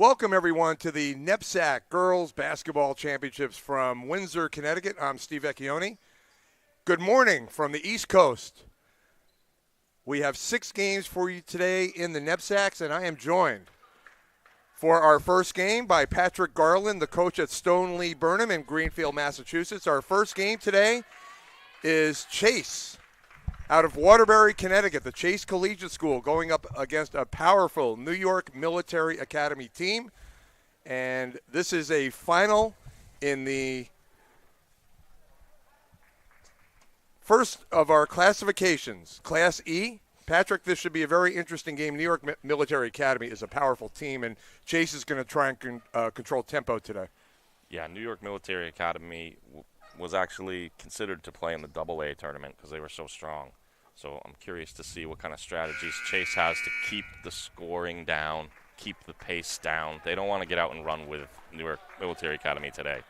Welcome, everyone, to the NEPSAC Girls Basketball Championships from Windsor, Connecticut. I'm Steve Vecchione. Good morning from the East Coast. We have 6 games for you today in the NEPSACs, and I am joined for our first game by Patrick Garland, the coach at Stoneleigh Burnham in Greenfield, Massachusetts. Our first game today is Chase out of Waterbury, Connecticut, the Chase Collegiate School, going up against a powerful New York Military Academy team. And this is a final in the first of our classifications, Class E. Patrick, this should be a very interesting game. New York Military Academy is a powerful team, and Chase is going to try and control tempo today. Yeah, New York Military Academy was actually considered to play in the AA tournament because they were so strong. So I'm curious to see what kind of strategies Chase has to keep the scoring down, keep the pace down. They don't want to get out and run with New York Military Academy today.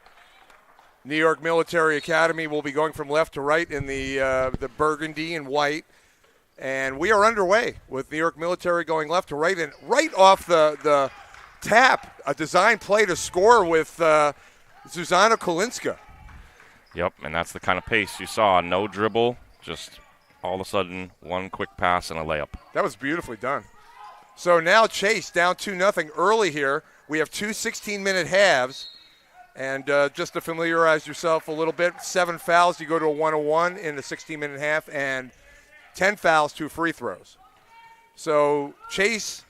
New York Military Academy will be going from left to right in the burgundy and white. And we are underway with New York Military going left to right. And right off the tap, a design play to score with Zuzana Kolinska. Yep, and that's the kind of pace you saw. No dribble, just all of a sudden one quick pass and a layup. That was beautifully done. So now Chase down 2-0 early here. We have 2 16-minute halves. And just to familiarize yourself a little bit, 7 fouls, you go to a 1-1 in the 16-minute half, and 10 fouls, 2 free throws. So Chase,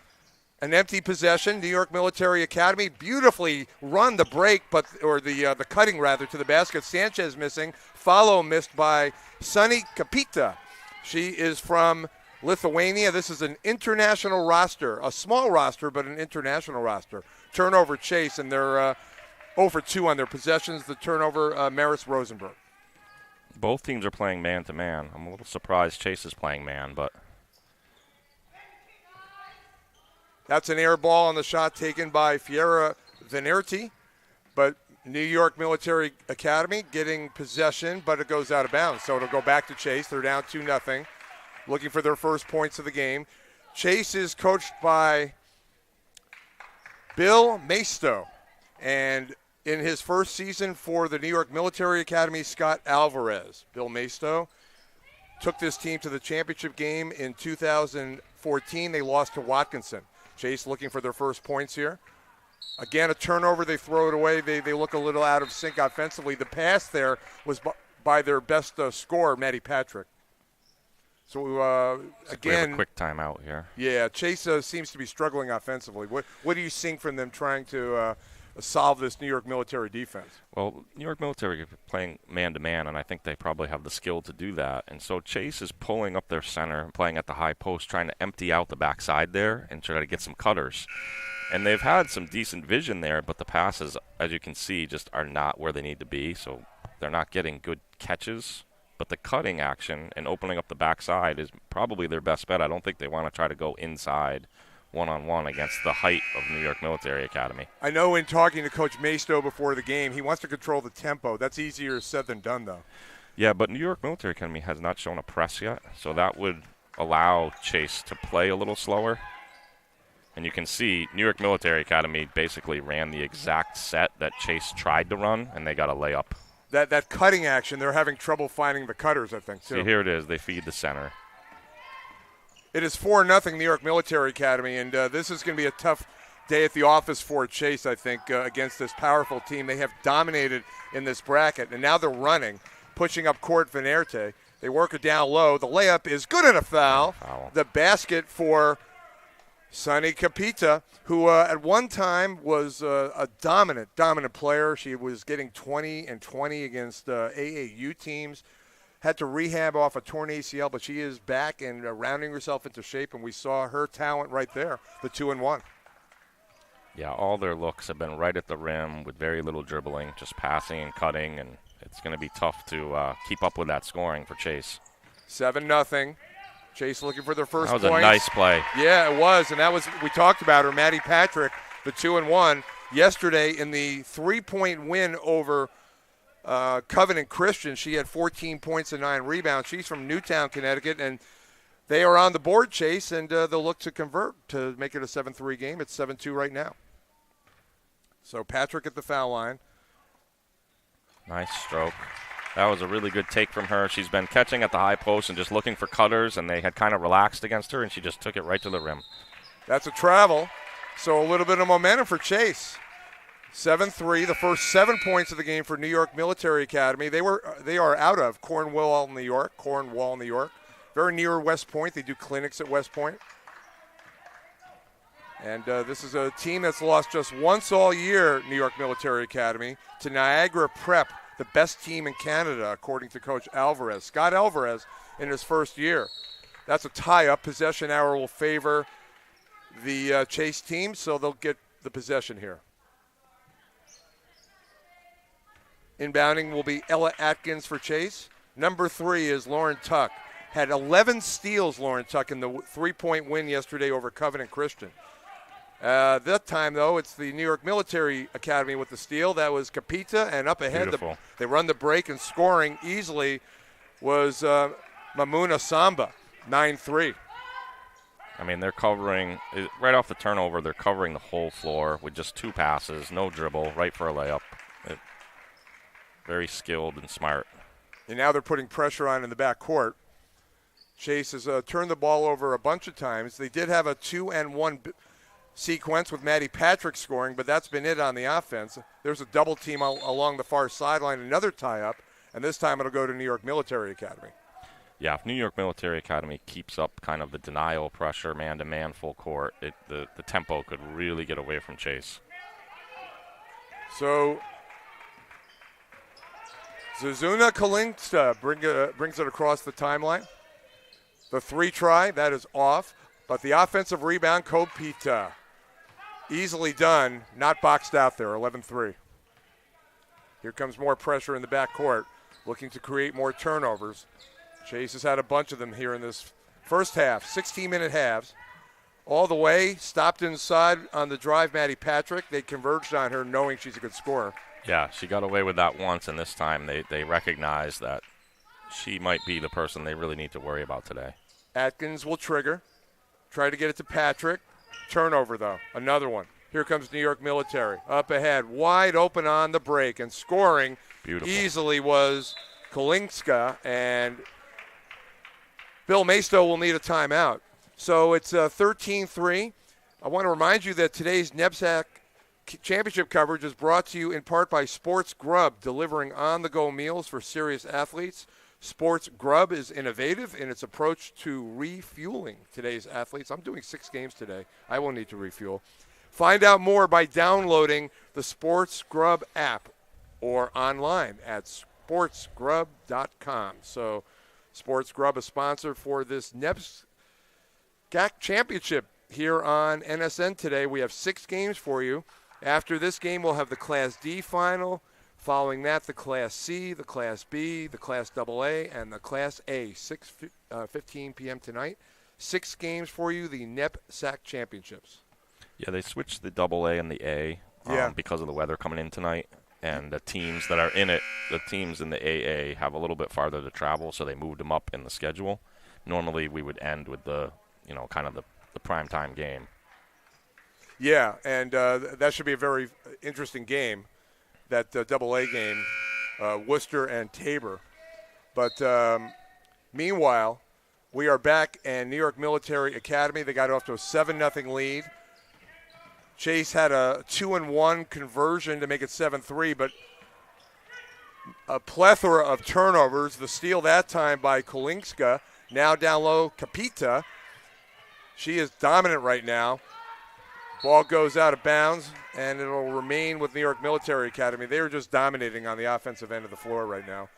an empty possession. New York Military Academy beautifully run the break, the cutting rather, to the basket. Sanchez missing. Follow missed by Sunny Kapita. She is from Lithuania. This is an international roster, a small roster, but an international roster. Turnover Chase, and they're 0 for 2 on their possessions. The turnover, Maris Rosenberg. Both teams are playing man-to-man. I'm a little surprised Chase is playing man, but that's an air ball on the shot taken by Fiera Venerti. But New York Military Academy getting possession, but it goes out of bounds. So it'll go back to Chase. They're down 2-0, looking for their first points of the game. Chase is coached by Bill Maisto. And in his first season for the New York Military Academy, Scott Alvarez. Bill Maisto took this team to the championship game in 2014. They lost to Watkinson. Chase looking for their first points here. Again, a turnover. They throw it away. They look a little out of sync offensively. The pass there was by their best scorer, Maddie Patrick. So, again, a quick timeout here. Yeah, Chase seems to be struggling offensively. What are you seeing from them trying to solve this New York Military defense? Well, New York Military are playing man-to-man, and I think they probably have the skill to do that. And so Chase is pulling up their center, playing at the high post, trying to empty out the backside there and try to get some cutters. And they've had some decent vision there, but the passes, as you can see, just are not where they need to be. So they're not getting good catches. But the cutting action and opening up the backside is probably their best bet. I don't think they want to try to go inside one-on-one against the height of New York Military Academy. I know in talking to Coach Maisto before the game, he wants to control the tempo. That's easier said than done, though. Yeah, but New York Military Academy has not shown a press yet, so that would allow Chase to play a little slower. And you can see New York Military Academy basically ran the exact set that Chase tried to run, and they got a layup. That cutting action, they're having trouble finding the cutters, I think, too. See, here it is. They feed the center. It is 4-0 New York Military Academy, and this is going to be a tough day at the office for Chase, I think, against this powerful team. They have dominated in this bracket, and now they're running, pushing up court Venerte. They work it down low. The layup is good and a foul. The basket for Sunny Kapita, who at one time was a dominant player. She was getting 20 and 20 against AAU teams. Had to rehab off a torn ACL, but she is back and rounding herself into shape, and we saw her talent right there, the 2-1. Yeah, all their looks have been right at the rim with very little dribbling, just passing and cutting, and it's going to be tough to keep up with that scoring for Chase. 7-0. Chase looking for their first points. That was a nice play. Yeah, it was, and that was, we talked about her, Maddie Patrick, the 2-1, yesterday in the 3-point win over Covenant Christian. She had 14 points and 9 rebounds. She's from Newtown, Connecticut, and they are on the board, Chase, and they'll look to convert to make it a 7-3 game. It's 7-2 right now. So Patrick at the foul line. Nice stroke. That was a really good take from her. She's been catching at the high post and just looking for cutters, and they had kind of relaxed against her, and she just took it right to the rim. That's a travel. So a little bit of momentum for Chase. 7-3, the first 7 points of the game for New York Military Academy. They are out of Cornwall, New York. Very near West Point. They do clinics at West Point. And this is a team that's lost just once all year, New York Military Academy, to Niagara Prep, the best team in Canada, according to Coach Alvarez. Scott Alvarez in his first year. That's a tie-up. Possession hour will favor the Chase team, so they'll get the possession here. Inbounding will be Ella Atkins for Chase. Number 3 is Lauren Tuck. Had 11 steals, Lauren Tuck, in the 3-point win yesterday over Covenant Christian. That time, though, it's the New York Military Academy with the steal. That was Capita, and up ahead, they run the break, and scoring easily was Mamuna Samba, 9-3. I mean, they're covering, right off the turnover, they're covering the whole floor with just 2 passes, no dribble, right for a layup. Very skilled and smart. And now they're putting pressure on in the back court. Chase has turned the ball over a bunch of times. They did have a 2-and-1 sequence with Maddie Patrick scoring, but that's been it on the offense. There's a double team along the far sideline, another tie-up, and this time it'll go to New York Military Academy. Yeah, if New York Military Academy keeps up kind of the denial pressure, man-to-man full court, the tempo could really get away from Chase. So Zuzuna Kalinska brings it across the timeline. The 3 try, that is off, but the offensive rebound, Kopita. Easily done, not boxed out there, 11-3. Here comes more pressure in the backcourt, looking to create more turnovers. Chase has had a bunch of them here in this first half, 16-minute halves. All the way, stopped inside on the drive, Maddie Patrick. They converged on her knowing she's a good scorer. Yeah, she got away with that once, and this time they recognize that she might be the person they really need to worry about today. Atkins will trigger. Try to get it to Patrick. Turnover, though. Another one. Here comes New York Military. Up ahead. Wide open on the break. And scoring easily was Kalinska. And Bill Maisto will need a timeout. So it's 13-3. I want to remind you that today's NEBSAC Championship coverage is brought to you in part by Sports Grub, delivering on-the-go meals for serious athletes. Sports Grub is innovative in its approach to refueling today's athletes. I'm doing 6 games today. I will need to refuel. Find out more by downloading the Sports Grub app or online at sportsgrub.com. So Sports Grub, a sponsor for this NEBSAC Championship here on NSN today. We have 6 games for you. After this game, we'll have the Class D final. Following that, the Class C, the Class B, the Class AA, and the Class A, 6:15 p.m. tonight. 6 games for you, the NEBSAC Championships. Yeah, they switched the AA and the A because of the weather coming in tonight. And the teams that are in it, the teams in the AA have a little bit farther to travel, so they moved them up in the schedule. Normally, we would end with the, kind of the primetime game. Yeah, and that should be a very interesting game, that AA game, Worcester and Tabor. But meanwhile, we are back in New York Military Academy. They got off to a 7-0 lead. Chase had a 2-and-1 conversion to make it 7-3, but a plethora of turnovers. The steal that time by Kalinska. Now down low, Capita. She is dominant right now. Ball goes out of bounds, and it'll remain with New York Military Academy. They are just dominating on the offensive end of the floor right now,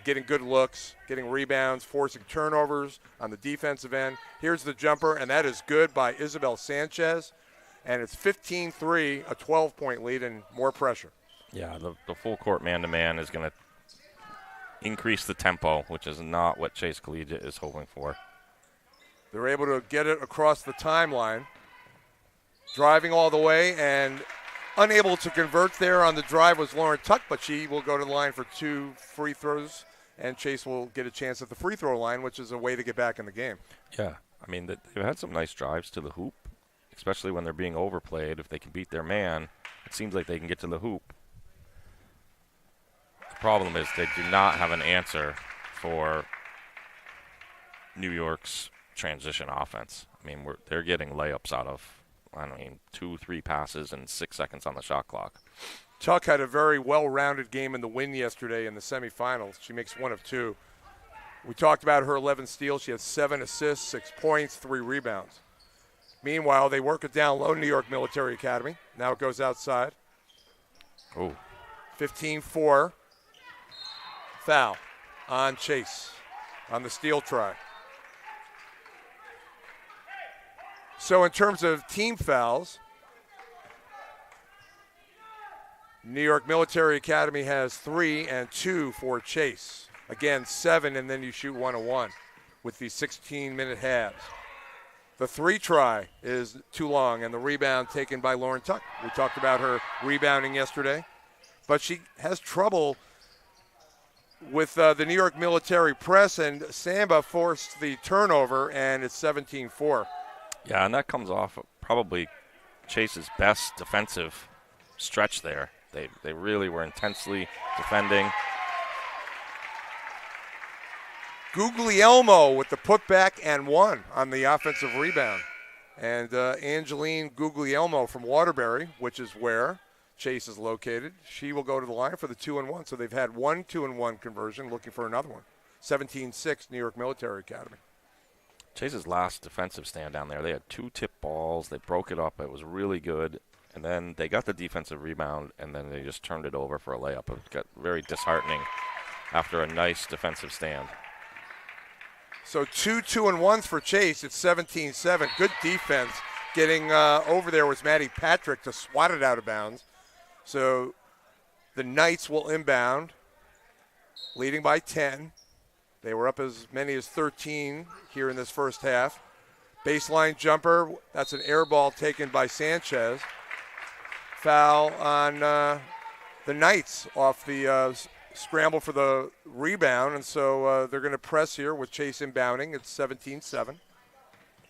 getting good looks, getting rebounds, forcing turnovers on the defensive end. Here's the jumper, and that is good by Isabel Sanchez. And it's 15-3, a 12-point lead, and more pressure. Yeah, the full court man-to-man is going to increase the tempo, which is not what Chase Collegiate is hoping for. They're able to get it across the timeline. Driving all the way, and unable to convert there on the drive was Lauren Tuck, but she will go to the line for 2 free throws, and Chase will get a chance at the free throw line, which is a way to get back in the game. Yeah, I mean, they've had some nice drives to the hoop. especially when they're being overplayed. If they can beat their man, it seems like they can get to the hoop. The problem is they do not have an answer for New York's transition offense. I mean, they're getting layups out of, 2-3 passes and 6 seconds on the shot clock. Tuck had a very well-rounded game in the win yesterday in the semifinals. She makes 1 of 2. We talked about her 11 steals. She has 7 assists, 6 points, 3 rebounds. Meanwhile, they work it down low, New York Military Academy. Now it goes outside. Oh. 15-4. Foul on Chase on the steal try. So in terms of team fouls, New York Military Academy has 3 and 2 for Chase. Again, 7, and then you shoot 1-1 with these 16-minute halves. The 3 try is too long, and the rebound taken by Lauren Tuck. We talked about her rebounding yesterday, but she has trouble with the New York Military press, and Samba forced the turnover, and it's 17-4. Yeah, and that comes off of probably Chase's best defensive stretch there. They really were intensely defending. Guglielmo with the putback and 1 on the offensive rebound. And Angeline Guglielmo from Waterbury, which is where Chase is located, she will go to the line for the 2-1. So they've had 1 2-1 conversion, looking for another one. 17-6 New York Military Academy. Chase's last defensive stand down there, they had 2 tip balls. They broke it up. It was really good. And then they got the defensive rebound, and then they just turned it over for a layup. It got very disheartening after a nice defensive stand. So 2 2-1s for Chase. It's 17-7. Good defense. Getting over there was Maddie Patrick to swat it out of bounds. So the Knights will inbound, leading by 10. They were up as many as 13 here in this first half. Baseline jumper. That's an air ball taken by Sanchez. Foul on the Knights off the scramble for the rebound, and so they're going to press here with Chase inbounding. It's 17-7.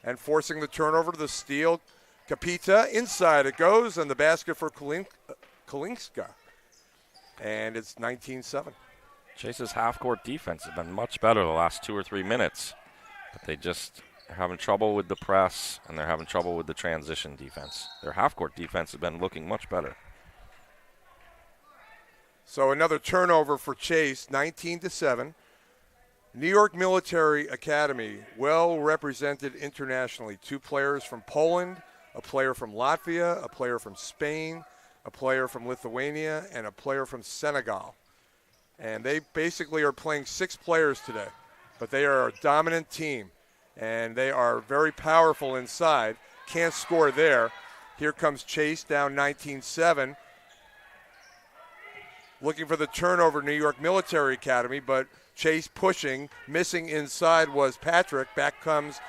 And forcing the turnover to the steal. Kapita, inside it goes, and the basket for Kalinska. And it's 19-7. Chase's half-court defense has been much better the last 2 or 3 minutes, but they just are having trouble with the press, and they're having trouble with the transition defense. Their half-court defense has been looking much better. So another turnover for Chase, 19-7. New York Military Academy, well represented internationally. 2 players from Poland, a player from Latvia, a player from Spain, a player from Lithuania, and a player from Senegal. And they basically are playing 6 players today, but they are a dominant team, and they are very powerful inside. Can't score there. Here comes Chase down 19-7. Looking for the turnover, New York Military Academy, but Chase pushing. Missing inside was Patrick. Back comes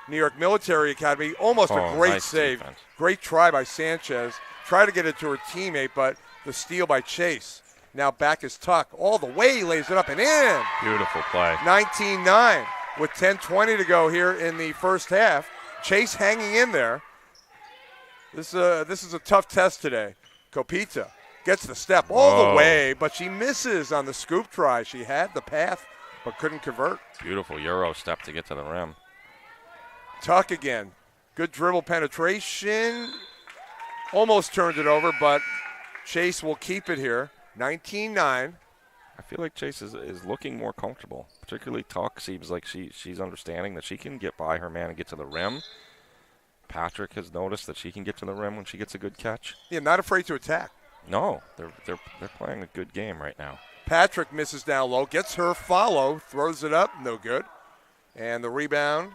New York Military Academy. Almost a great nice save. defense. Great try by Sanchez. Tried to get it to her teammate, but the steal by Chase. Now back is Tuck. All the way, lays it up and in. Beautiful play. 19-9 with 10:20 to go here in the first half. Chase hanging in there. This is a tough test today. Kopita gets the step all the way, but she misses on the scoop try. She had the path, but couldn't convert. Beautiful Euro step to get to the rim. Tuck again. Good dribble penetration. Almost turned it over, but Chase will keep it here. 19-9. I feel like Chase is looking more comfortable. Particularly Tuck seems like she's understanding that she can get by her man and get to the rim. Patrick has noticed that she can get to the rim when she gets a good catch. Yeah, not afraid to attack. No, they're playing a good game right now. Patrick misses down low, gets her follow, throws it up, no good. And the rebound.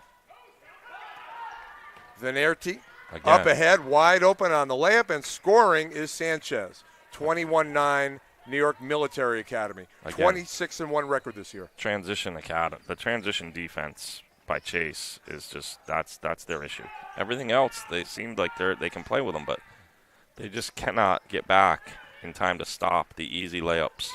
Venerti up ahead, wide open on the layup, and scoring is Sanchez. 21-9, New York Military Academy. 26-1 record this year. The transition defense by Chase is just that's their issue. Everything else, they seem like they can play with them, but they just cannot get back in time to stop the easy layups.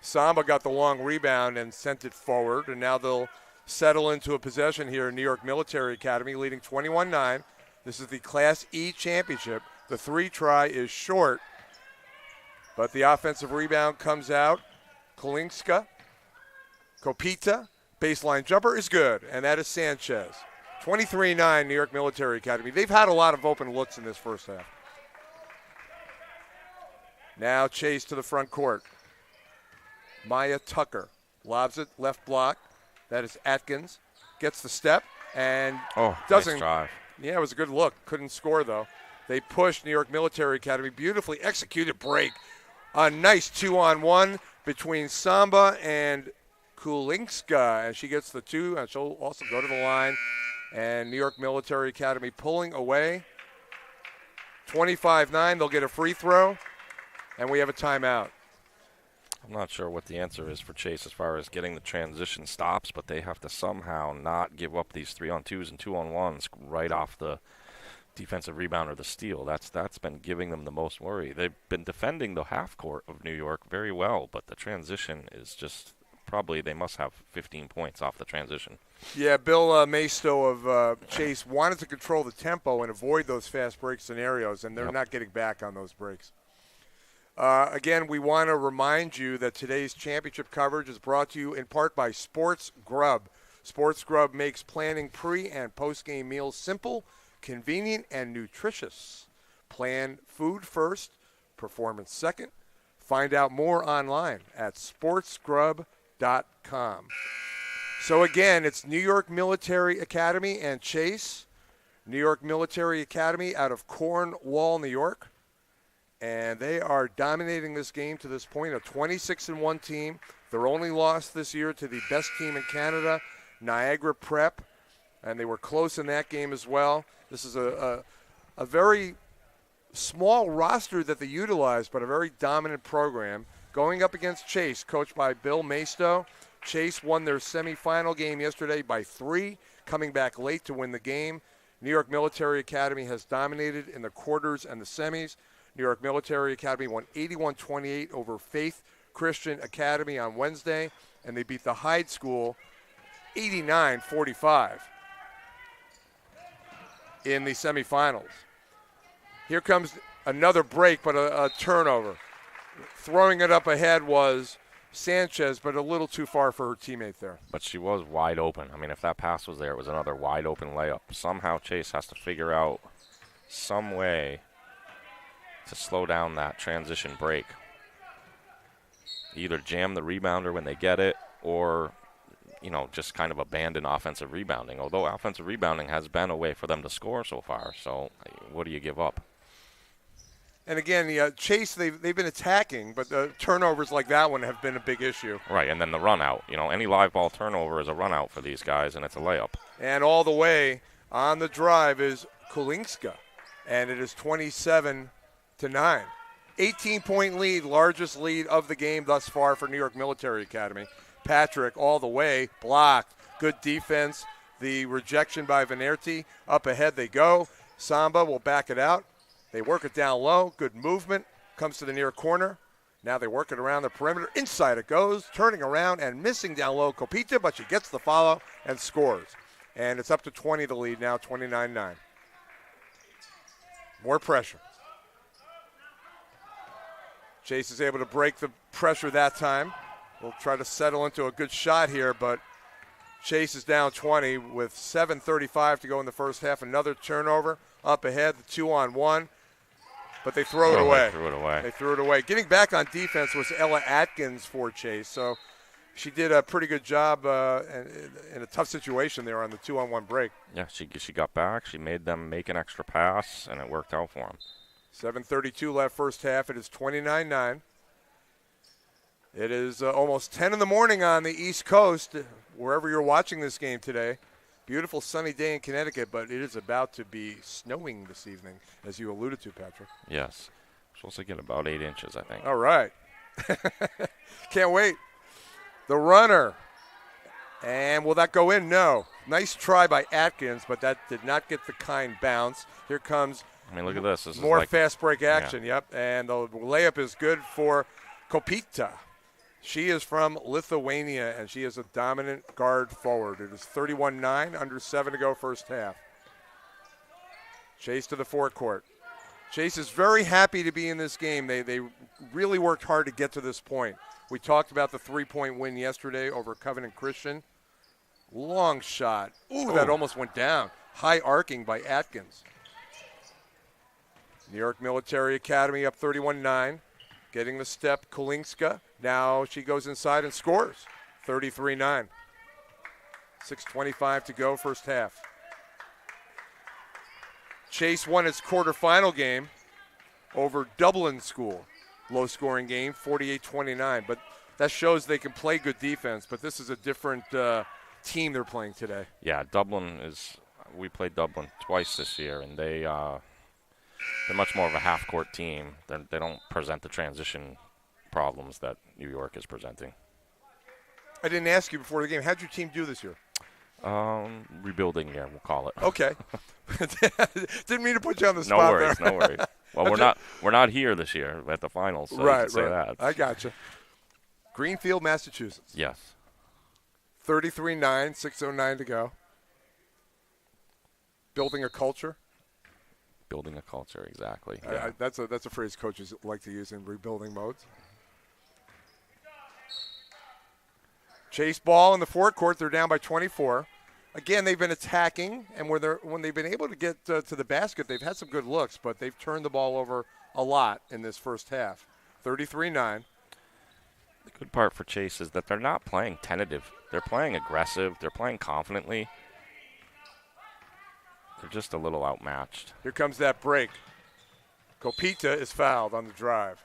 Samba got the long rebound and sent it forward, and now they'll settle into a possession here in New York Military Academy, leading 21-9. This is the Class E championship. The 3 try is short, but the offensive rebound comes out. Kolinska, Kopita, baseline jumper is good, and that is Sanchez. 23-9, New York Military Academy. They've had a lot of open looks in this first half. Now Chase to the front court. Maya Tucker lobs it, left block. That is Atkins. Gets the step and doesn't. Nice drive. Yeah, it was a good look. Couldn't score, though. They pushed New York Military Academy. Beautifully executed break. A nice 2-on-1 between Samba and Kulinska. And she gets the 2, and she'll also go to the line. And New York Military Academy pulling away. 25-9. They'll get a free throw. And we have a timeout. I'm not sure what the answer is for Chase as far as getting the transition stops, but they have to somehow not give up these 3-on-2s and 2-on-1s right off the defensive rebound or the steal. That's been giving them the most worry. They've been defending the half court of New York very well, but the transition is just probably they must have 15 points off the transition. Yeah, Bill Maisto of Chase wanted to control the tempo and avoid those fast break scenarios, and they're not getting back on those breaks. Again, we want to remind you that today's championship coverage is brought to you in part by Sports Grub. Sports Grub makes planning pre- and post-game meals simple, convenient, and nutritious. Plan food first, performance second. Find out more online at sportsgrub.com. So again, it's New York Military Academy and Chase. New York Military Academy out of Cornwall, New York. And they are dominating this game to this point, a 26-1 team. Their only loss this year to the best team in Canada, Niagara Prep, and they were close in that game as well. This is a very small roster that they utilized, but a very dominant program. Going up against Chase, coached by Bill Maisto. Chase won their semifinal game yesterday by 3, coming back late to win the game. New York Military Academy has dominated in the quarters and the semis. New York Military Academy won 81-28 over Faith Christian Academy on Wednesday, and they beat the Hyde School 89-45 in the semifinals. Here comes another break, but a turnover. Throwing it up ahead was Sanchez, but a little too far for her teammate there. But she was wide open. I mean, if that pass was there, it was another wide open layup. Somehow Chase has to figure out some way to slow down that transition break. Either jam the rebounder when they get it or, just kind of abandon offensive rebounding. Although offensive rebounding has been a way for them to score so far. So what do you give up? And again, Chase, they've been attacking, but the turnovers like that one have been a big issue. Right, and then the run out. Any live ball turnover is a run out for these guys, and it's a layup. And all the way on the drive is Kulinska, and it is 27-9. 18-point lead, largest lead of the game thus far for New York Military Academy. Patrick all the way, blocked. Good defense. The rejection by Venerti. Up ahead they go. Samba will back it out. They work it down low. Good movement. Comes to the near corner. Now they work it around the perimeter. Inside it goes. Turning around and missing down low Kopita, but she gets the follow and scores. And it's up to 20 the lead now, 29-9. More pressure. Chase is able to break the pressure that time. We'll try to settle into a good shot here, but Chase is down 20 with 7:35 to go in the first half. Another turnover up ahead, the 2-on-1, but they throw it away. They threw it away. Getting back on defense was Ella Atkins for Chase, so she did a pretty good job in a tough situation there on the 2-on-1 break. Yeah, she got back. She made them make an extra pass, and it worked out for them. 7:32 left first half. It is 29-9. It is almost 10 in the morning on the East Coast, wherever you're watching this game today. Beautiful sunny day in Connecticut, but it is about to be snowing this evening, as you alluded to, Patrick. Yes. We're supposed to get about 8 inches, I think. All right. Can't wait. The runner. And will that go in? No. Nice try by Atkins, but that did not get the kind bounce. Here comes look at this. More is like fast break action, Yep. And the layup is good for Kopita. She is from Lithuania, and she is a dominant guard forward. It is 31-9, under 7 to go first half. Chase to the forecourt. Chase is very happy to be in this game. They really worked hard to get to this point. We talked about the 3-point win yesterday over Covenant Christian. Long shot. Ooh, that almost went down. High arcing by Atkins. New York Military Academy up 31-9. Getting the step, Kolinska. Now she goes inside and scores. 33-9. 6:25 to go, first half. Chase won its quarterfinal game over Dublin School. Low-scoring game, 48-29. But that shows they can play good defense. But this is a different team they're playing today. Yeah, Dublin is – we played Dublin twice this year, and they're much more of a half-court team. They don't present the transition problems that New York is presenting. I didn't ask you before the game. How'd your team do this year? Rebuilding year, we'll call it. Okay. Didn't mean to put you on the spot there. No worries. Well, we're not here this year at the finals, so right, you can say that. I gotcha. Greenfield, Massachusetts. Yes. 33-9, 6:09 to go. Building a culture. Building a culture, exactly. Yeah. That's a phrase coaches like to use in rebuilding modes. Chase ball in the forecourt. They're down by 24. Again, they've been attacking, and when they've been able to get to the basket, they've had some good looks, but they've turned the ball over a lot in this first half. 33-9. The good part for Chase is that they're not playing tentative. They're playing aggressive. They're playing confidently. They're just a little outmatched. Here comes that break. Kopita is fouled on the drive.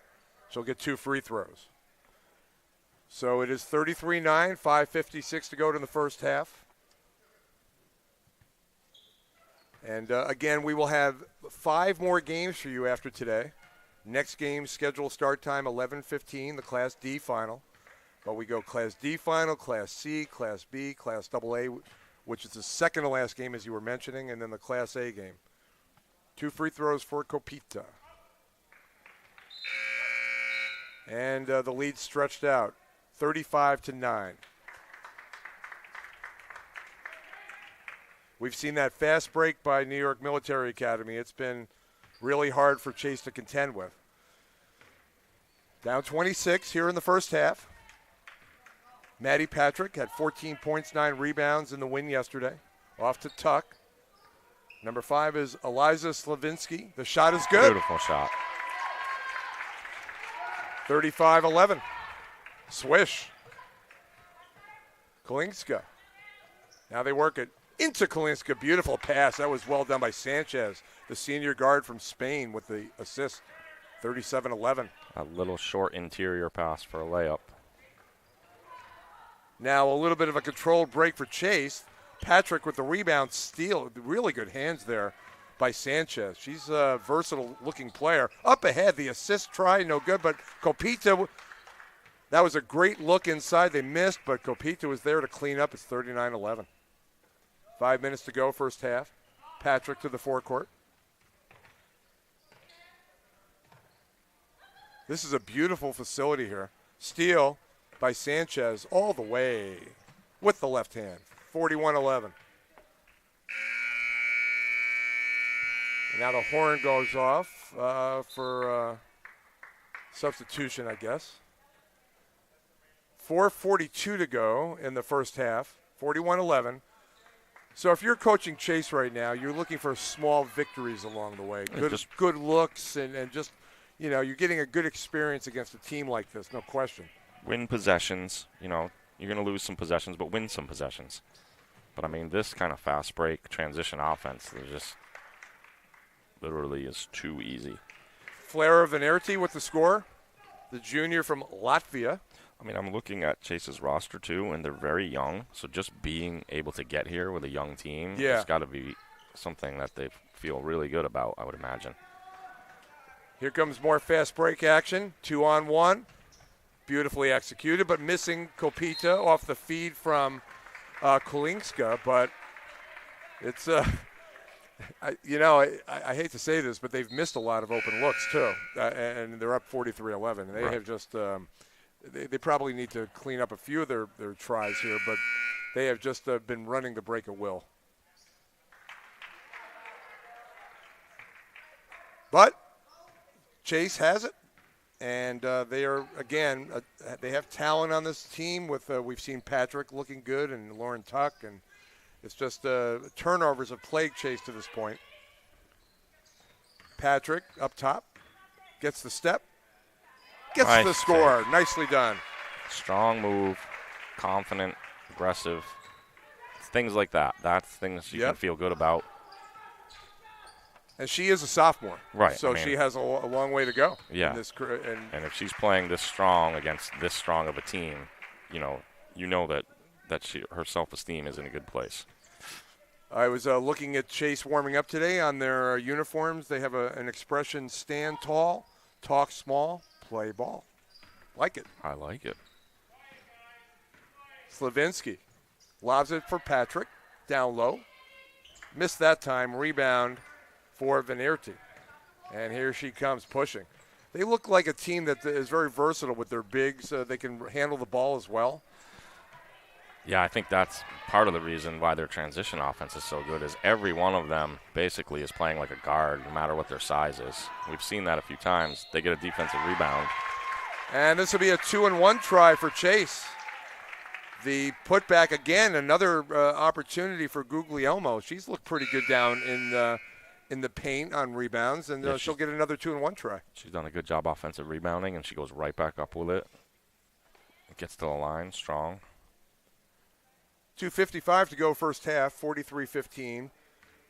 She'll get 2 free throws. So it is 33-9, 5:56 to go in the first half. And again, we will have 5 more games for you after today. Next game scheduled start time 11:15, the Class D final. But we go Class D final, Class C, Class B, Class AA, which is the second to last game as you were mentioning, and then the Class A game. 2 free throws for Kopita. And the lead stretched out, 35-9. We've seen that fast break by New York Military Academy. It's been really hard for Chase to contend with. Down 26 here in the first half. Maddie Patrick had 14 points, 9 rebounds in the win yesterday. Off to Tuck. Number 5 is Eliza Slavinsky. The shot is good. Beautiful shot. 35-11. Swish. Kolinska. Now they work it into Kolinska. Beautiful pass. That was well done by Sanchez, the senior guard from Spain, with the assist. 37-11. A little short interior pass for a layup. Now a little bit of a controlled break for Chase. Patrick with the rebound steal. Really good hands there by Sanchez. She's a versatile-looking player. Up ahead, the assist try, no good, but Kopita, that was a great look inside. They missed, but Kopita was there to clean up. It's 39-11. 5 minutes to go, first half. Patrick to the forecourt. This is a beautiful facility here. Steal by Sanchez all the way with the left hand. 41-11. And now the horn goes off for substitution, I guess. 4:42 to go in the first half. 41-11. So if you're coaching Chase right now, you're looking for small victories along the way. Good looks and just, you know, you're getting a good experience against a team like this, no question. Win possessions. You know, you're going to lose some possessions, but win some possessions. But, I mean, this kind of fast break transition offense is just literally is too easy. Flera Venerti with the score, the junior from Latvia. I mean, I'm looking at Chase's roster, too, and they're very young. So just being able to get here with a young team has got to be something that they feel really good about, I would imagine. Here comes more fast break action. 2-on-1. Beautifully executed, but missing Kopita off the feed from Kolinska. But it's, I hate to say this, but they've missed a lot of open looks, too. And they're up 43-11. They have just they probably need to clean up a few of their tries here, but they have just been running the break at will. But Chase has it. And they are, again, they have talent on this team. With we've seen Patrick looking good and Lauren Tuck. And it's just turnovers have plagued Chase to this point. Patrick up top gets the step. Gets Nice the score. save. Nicely done. Strong move, confident, aggressive. Things like that. That's things you can feel good about. And she is a sophomore. Right. So she has a long way to go. Yeah. In this, and if she's playing this strong against this strong of a team, you know that her self-esteem is in a good place. I was looking at Chase warming up today on their uniforms. They have an expression: stand tall, talk small, play ball. Like it. I like it. Slavinsky lobs it for Patrick, down low. Missed that time. Rebound for Venerti. And here she comes pushing. They look like a team that is very versatile with their bigs. They can handle the ball as well. Yeah, I think that's part of the reason why their transition offense is so good is every one of them basically is playing like a guard no matter what their size is. We've seen that a few times. They get a defensive rebound. And this will be a 2-and-1 try for Chase. The putback again, another opportunity for Guglielmo. She's looked pretty good down in the paint on rebounds, and she'll get another 2-and-1 try. She's done a good job offensive rebounding, and she goes right back up with it. Gets to the line, strong. 2:55 to go first half, 43-15.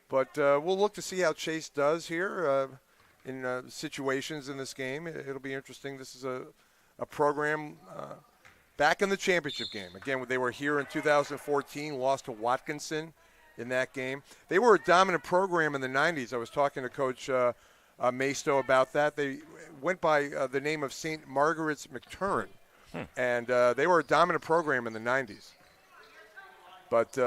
But we'll look to see how Chase does here in situations in this game. It'll be interesting. This is a program back in the championship game. Again, they were here in 2014, lost to Watkinson in that game. They were a dominant program in the 90s. I was talking to Coach Maisto about that. They went by the name of St. Margaret's McTurn, and they were a dominant program in the 90s. But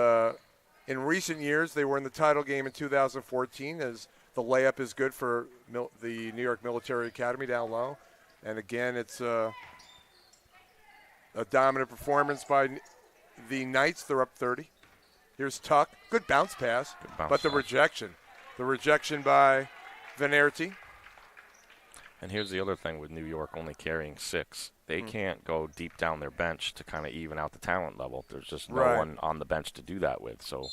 in recent years, they were in the title game in 2014 as the layup is good for the New York Military Academy down low. And again, it's a dominant performance by the Knights. They're up 30. Here's Tuck. Good bounce pass. But the rejection. The rejection by Venerti. And here's the other thing with New York only carrying 6. They can't go deep down their bench to kind of even out the talent level. There's just no one on the bench to do that with. So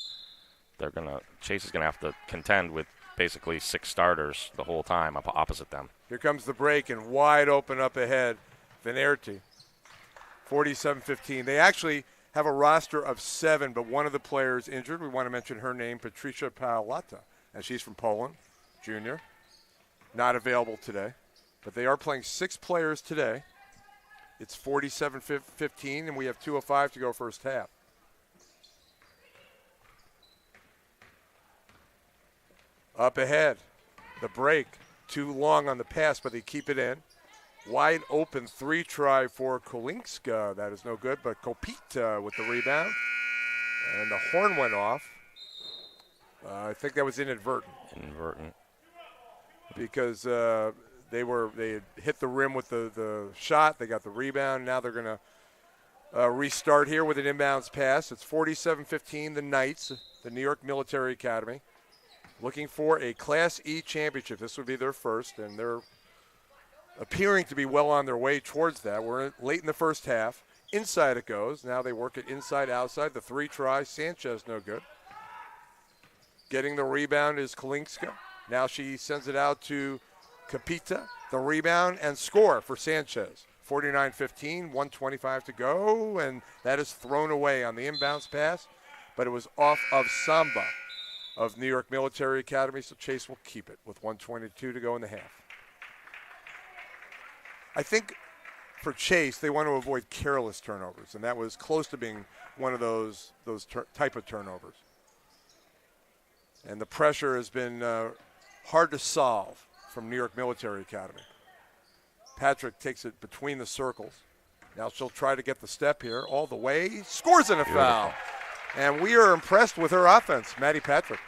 Chase is going to have to contend with basically 6 starters the whole time opposite them. Here comes the break and wide open up ahead. Venerti. 47-15. They actually have a roster of 7, but one of the players injured. We want to mention her name, Patricia Palata, and she's from Poland, junior. Not available today. But they are playing 6 players today. It's 47-15, and we have 2:05 to go first half. Up ahead, the break. Too long on the pass, but they keep it in. Wide open 3 try for Kolinska. That is no good, but Kopita with the rebound. And the horn went off. I think that was inadvertent. Because they had hit the rim with the shot. They got the rebound. Now they're going to restart here with an inbounds pass. It's 47-15, the Knights, the New York Military Academy, looking for a Class E championship. This would be their first, and they're appearing to be well on their way towards that. We're late in the first half. Inside it goes. Now they work it inside, outside. The 3 try. Sanchez no good. Getting the rebound is Kolinska. Now she sends it out to Kapita. The rebound and score for Sanchez. 49-15, 1:25 to go, and that is thrown away on the inbounds pass, but it was off of Samba of New York Military Academy, so Chase will keep it with 1:22 to go in the half. I think for Chase, they want to avoid careless turnovers, and that was close to being one of those type of turnovers. And the pressure has been hard to solve from New York Military Academy. Patrick takes it between the circles. Now she'll try to get the step here all the way. Scores in a foul. And we are impressed with her offense, Maddie Patrick.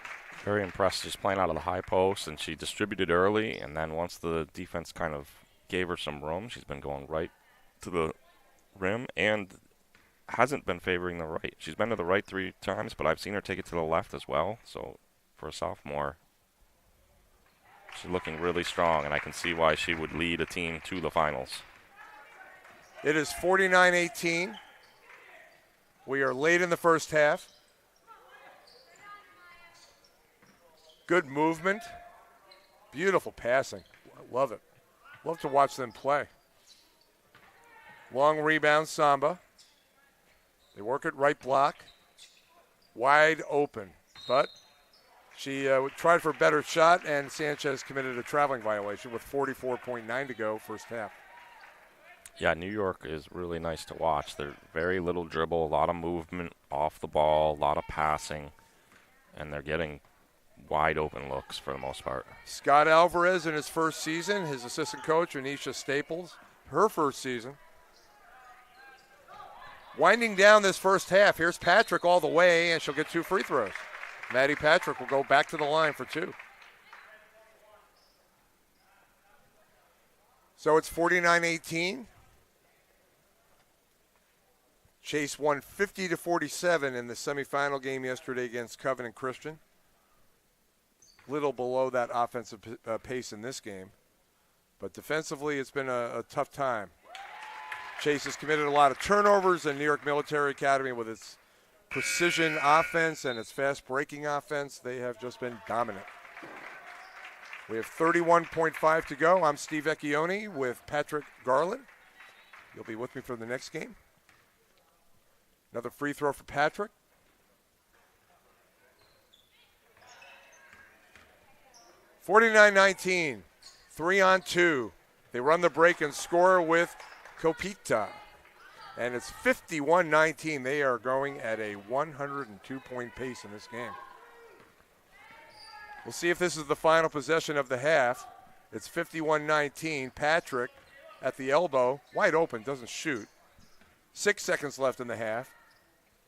Very impressed. She's playing out of the high post, and she distributed early, and then once the defense kind of gave her some room, she's been going right to the rim and hasn't been favoring the right. She's been to the right 3 times, but I've seen her take it to the left as well. So for a sophomore, She's looking really strong, and I can see why she would lead a team to the finals. It is 49-18. We are late in the first half. Good movement. Beautiful passing. I love it. Love to watch them play. Long rebound, Samba. They work it right block. Wide open. But she tried for a better shot, and Sanchez committed a traveling violation with 44.9 to go first half. Yeah, New York is really nice to watch. They're very little dribble, a lot of movement off the ball, a lot of passing, and they're getting wide open looks for the most part. Scott Alvarez in his first season, his assistant coach, Anisha Staples, her first season. Winding down this first half, here's Patrick all the way, and she'll get 2 free throws. Maddie Patrick will go back to the line for 2. So it's 49-18. Chase won 50-47 in the semifinal game yesterday against Covenant Christian. Little below that offensive pace in this game. But defensively, it's been a tough time. Chase has committed a lot of turnovers, and New York Military Academy, with its precision offense and its fast breaking offense, they have just been dominant. We have 31.5 to go. I'm Steve Vecchione with Patrick Garland. You'll be with me for the next game. Another free throw for Patrick. (49-19), 3-on-2. They run the break and score with Copita. And it's 51-19. They are going at a 102-point pace in this game. We'll see if this is the final possession of the half. It's 51-19. Patrick at the elbow, wide open, doesn't shoot. 6 seconds left in the half.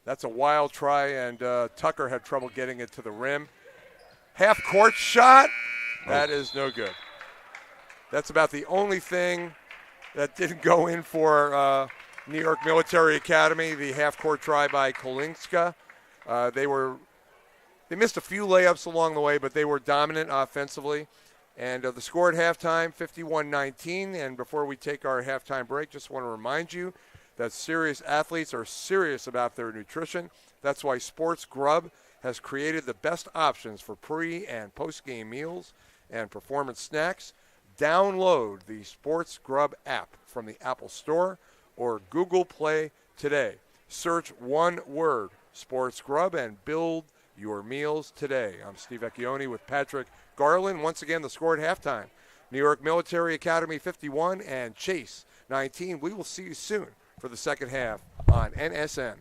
That's a wild try, and Tucker had trouble getting it to the rim. Half-court shot. That is no good. That's about the only thing that didn't go in for New York Military Academy, the half-court try by Kolinska. They missed a few layups along the way, but they were dominant offensively. And the score at halftime, 51-19. And before we take our halftime break, just want to remind you that serious athletes are serious about their nutrition. That's why Sports Grub has created the best options for pre- and post-game meals and performance snacks. Download the Sports Grub app from the Apple Store or Google Play today. Search one word, Sports Grub, and build your meals today. I'm Steve Vecchione with Patrick Garland. Once again, the score at halftime. New York Military Academy 51 and Chase 19. We will see you soon for the second half on NSN.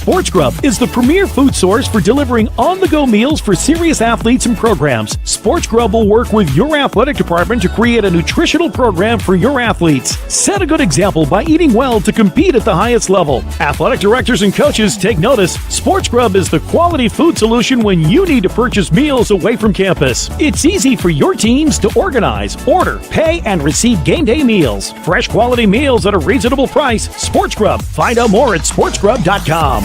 Sports Grub is the premier food source for delivering on-the-go meals for serious athletes and programs. Sports Grub will work with your athletic department to create a nutritional program for your athletes. Set a good example by eating well to compete at the highest level. Athletic directors and coaches take notice. Sports Grub is the quality food solution when you need to purchase meals away from campus. It's easy for your teams to organize, order, pay, and receive game day meals. Fresh quality meals at a reasonable price. Sports Grub. Find out more at sportsgrub.com.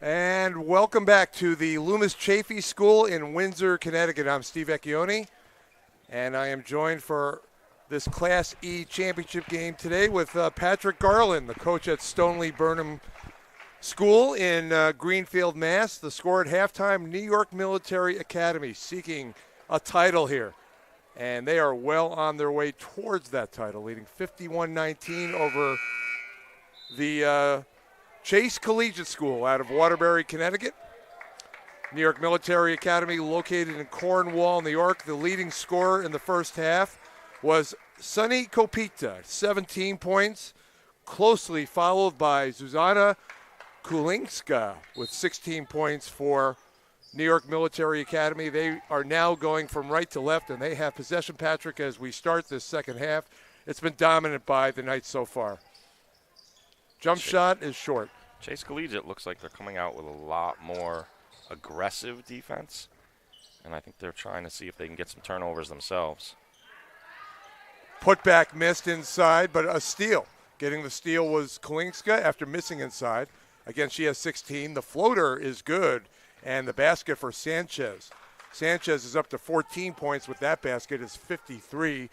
And welcome back to the Loomis Chaffee School in Windsor, Connecticut. I'm Steve Vecchione, and I am joined for this Class E championship game today with Patrick Garland, the coach at Stoneleigh Burnham School in Greenfield, Mass. The score at halftime, New York Military Academy seeking a title here. And they are well on their way towards that title, leading 51-19 over the Chase Collegiate School out of Waterbury, Connecticut. New York Military Academy located in Cornwall, New York. The leading scorer in the first half was Sonny Kopita, 17 points, closely followed by Zuzana Kulinska with 16 points for New York Military Academy. They are now going from right to left, and they have possession, Patrick, as we start this second half. It's been dominant by the Knights so far. Jump shot is short. Chase Collegiate looks like they're coming out with a lot more aggressive defense, and I think they're trying to see if they can get some turnovers themselves. Putback missed inside, but a steal. Getting the steal was Kulinska after missing inside. Again, she has 16. The floater is good, and the basket for Sanchez. Sanchez is up to 14 points with that basket. It's 53-19.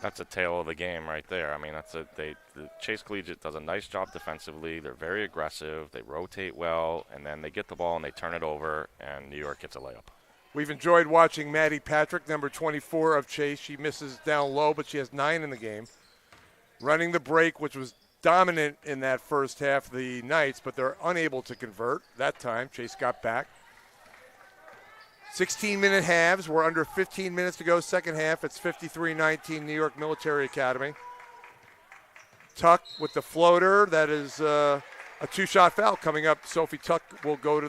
That's a tale of the game right there. I mean, the Chase Collegiate does a nice job defensively. They're very aggressive. They rotate well, and then they get the ball and they turn it over, and New York gets a layup. We've enjoyed watching Maddie Patrick, number 24 of Chase. She misses down low, but she has 9 in the game. Running the break, which was dominant in that first half, the Knights, but they're unable to convert. That time, Chase got back. 16-minute halves. We're under 15 minutes to go. Second half, it's 53-19 New York Military Academy. Tuck with the floater. That is a two-shot foul coming up. Sophie Tuck will go to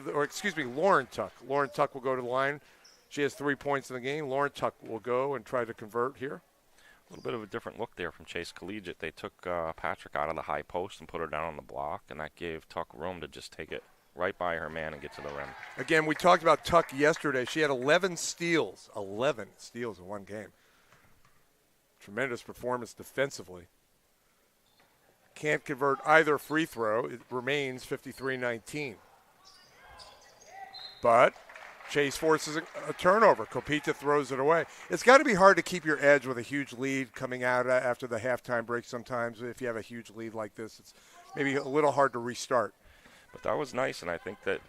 Lauren Tuck. Lauren Tuck will go to the line. She has 3 points in the game. Lauren Tuck will go and try to convert here. A little bit of a different look there from Chase Collegiate. They took Patrick out of the high post and put her down on the block, and that gave Tuck room to just take it right by her man and get to the rim. Again, we talked about Tuck yesterday. She had 11 steals. 11 steals in one game. Tremendous performance defensively. Can't convert either free throw. It remains 53-19. But Chase forces a turnover. Kopita throws it away. It's got to be hard to keep your edge with a huge lead coming out after the halftime break sometimes. If you have a huge lead like this, it's maybe a little hard to restart. But that was nice, and I think that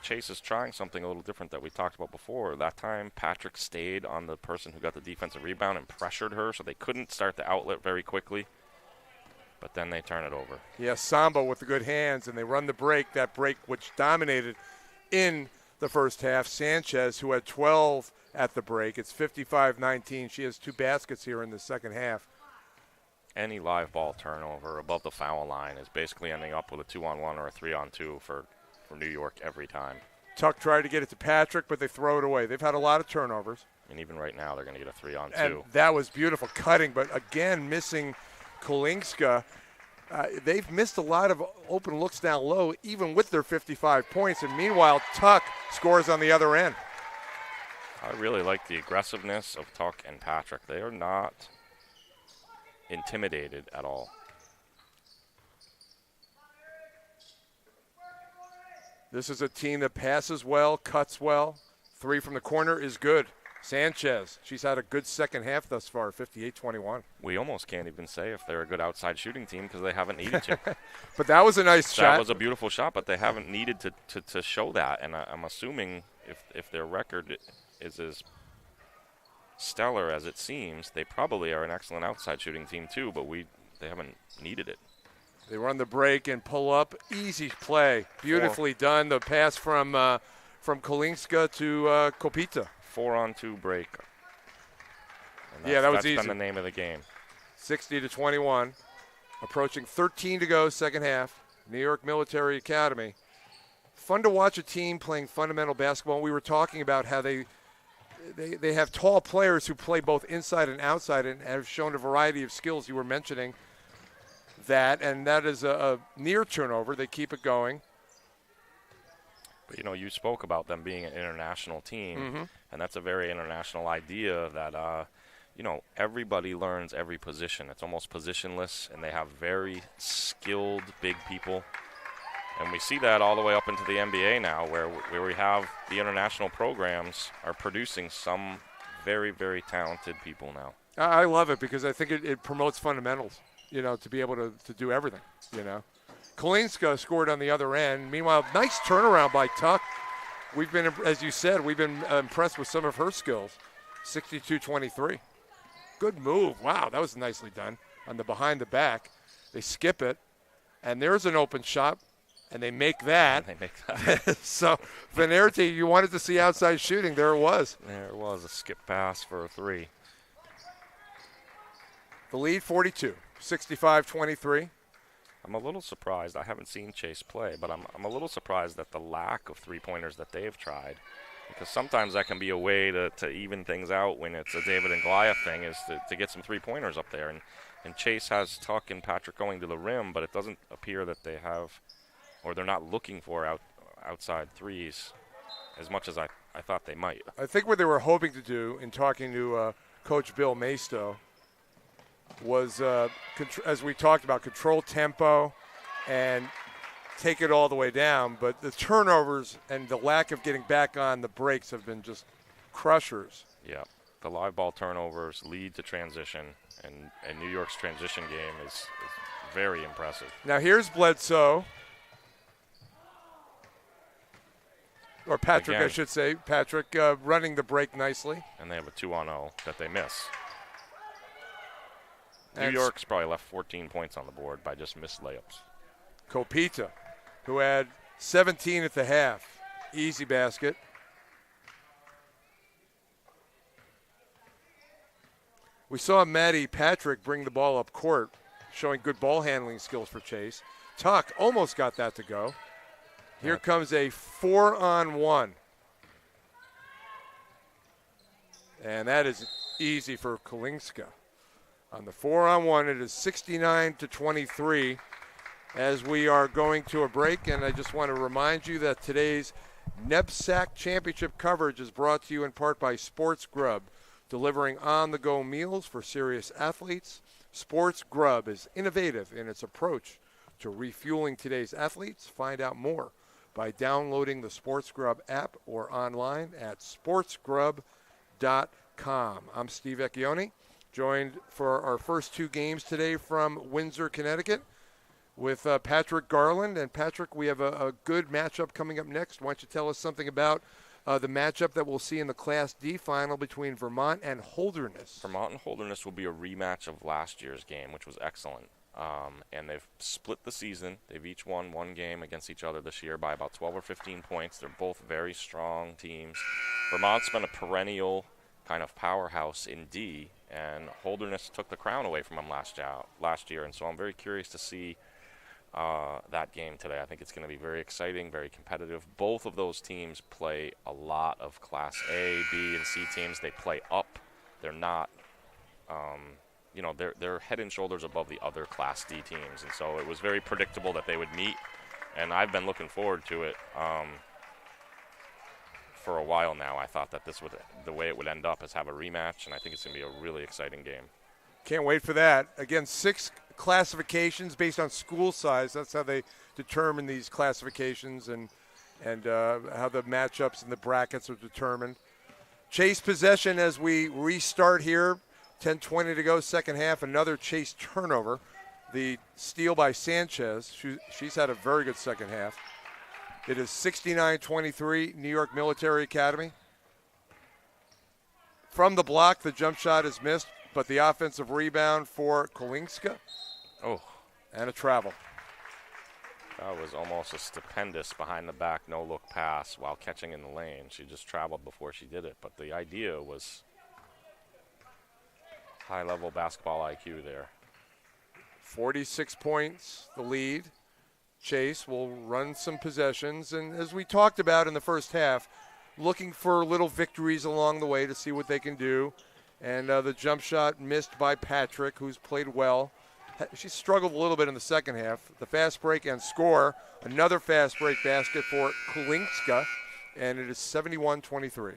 Chase is trying something a little different that we talked about before. That time, Patrick stayed on the person who got the defensive rebound and pressured her, so they couldn't start the outlet very quickly. But then they turn it over. Yeah, Samba with the good hands, and they run the break, that break which dominated in the first half. Sanchez, who had 12 at the break. It's 55-19. She has 2 baskets here in the second half. Any live ball turnover above the foul line is basically ending up with a 2-on-1 or a 3-on-2 for New York every time. Tuck tried to get it to Patrick, but they throw it away. They've had a lot of turnovers. And even right now, they're going to get a 3-on-2. And that was beautiful cutting, but again, missing Kulinska. They've missed a lot of open looks down low, even with their 55 points. And meanwhile, Tuck scores on the other end. I really like the aggressiveness of Tuck and Patrick. They are not intimidated at all. This is a team that passes well, cuts well. 3 from the corner is good. Sanchez, she's had a good second half thus far, 58-21. We almost can't even say if they're a good outside shooting team because they haven't needed to. But that was a nice shot. That was a beautiful shot, but they haven't needed to show that. And I'm assuming if their record is as stellar as it seems, they probably are an excellent outside shooting team too, but they haven't needed it. They run the break and pull up. Easy play. Beautifully done. The pass from Kulinska to Kopita. 4-on-2 break. Yeah, that was easy. That's been the name of the game. 60-21. Approaching 13 to go, second half. New York Military Academy. Fun to watch a team playing fundamental basketball. We were talking about how they have tall players who play both inside and outside and have shown a variety of skills. You were mentioning that, and that is a near turnover. They keep it going. But, you spoke about them being an international team, and that's a very international idea that, everybody learns every position. It's almost positionless, and they have very skilled big people. And we see that all the way up into the NBA now, where we have the international programs are producing some very, very talented people now. I love it because I think it promotes fundamentals, to be able to do everything, Kalinska scored on the other end. Meanwhile, nice turnaround by Tuck. We've been, as you said, impressed with some of her skills. 62-23. Good move. Wow, that was nicely done on the behind the back. They skip it, and there's an open shot, and they make that. So, Venerti, you wanted to see outside shooting. There it was. There it was, a skip pass for a three. The lead, 42, 65-23. I'm a little surprised. I haven't seen Chase play, but I'm a little surprised at the lack of three-pointers that they've tried, because sometimes that can be a way to even things out when it's a David and Goliath thing, is to get some three-pointers up there. And Chase has Tuck and Patrick going to the rim, but it doesn't appear that they have, or they're not looking for outside threes as much as I thought they might. I think what they were hoping to do in talking to Coach Bill Maisto was, as we talked about, control tempo and take it all the way down. But the turnovers and the lack of getting back on the breaks have been just crushers. Yeah, the live ball turnovers lead to transition, and New York's transition game is very impressive. Now here's Bledsoe. Or Patrick, Again. I should say. Patrick running the break nicely. And they have a 2-on-0 that they miss. New And York's probably left 14 points on the board by just missed layups. Kopita, who had 17 at the half. Easy basket. We saw Maddie Patrick bring the ball up court, showing good ball handling skills for Chase. Tuck almost got that to go. Here comes a 4-on-1. And that is easy for Kalinska. On the 4-on-1, it is 69-23 as we are going to a break. And I just want to remind you that today's NEPSAC Championship coverage is brought to you in part by Sports Grub, delivering on-the-go meals for serious athletes. Sports Grub is innovative in its approach to refueling today's athletes. Find out more by downloading the Sports Grub app or online at sportsgrub.com. I'm Steve Vecchione, joined for our first two games today from Windsor, Connecticut, with Patrick Garland. And Patrick, we have a good matchup coming up next. Why don't you tell us something about the matchup that we'll see in the Class D final between Vermont and Holderness? Vermont and Holderness will be a rematch of last year's game, which was excellent. And they've split the season. They've each won one game against each other this year by about 12 or 15 points. They're both very strong teams. Vermont's been a perennial kind of powerhouse in D, and Holderness took the crown away from them last year. And so I'm very curious to see that game today. I think it's going to be very exciting, very competitive. Both of those teams play a lot of Class A, B, and C teams. They play up. They're not they're head and shoulders above the other Class D teams, and so it was very predictable that they would meet, and I've been looking forward to it for a while now. I thought that the way it would end up is have a rematch, and I think it's going to be a really exciting game. Can't wait for that. Again, 6 classifications based on school size. That's how they determine these classifications and how the matchups and the brackets are determined. Chase possession as we restart here. 10:20 to go, second half. Another Chase turnover. The steal by Sanchez. She's had a very good second half. It is 69-23, New York Military Academy. From the block, the jump shot is missed, but the offensive rebound for Kalinska. Oh. And a travel. That was almost a stupendous behind-the-back no-look pass while catching in the lane. She just traveled before she did it, but the idea was high-level basketball IQ there. 46 points, the lead. Chase will run some possessions, and as we talked about in the first half, looking for little victories along the way to see what they can do. And the jump shot missed by Patrick, who's played well. She struggled a little bit in the second half. The fast break and score. Another fast break basket for Kalinska, and it is 71-23.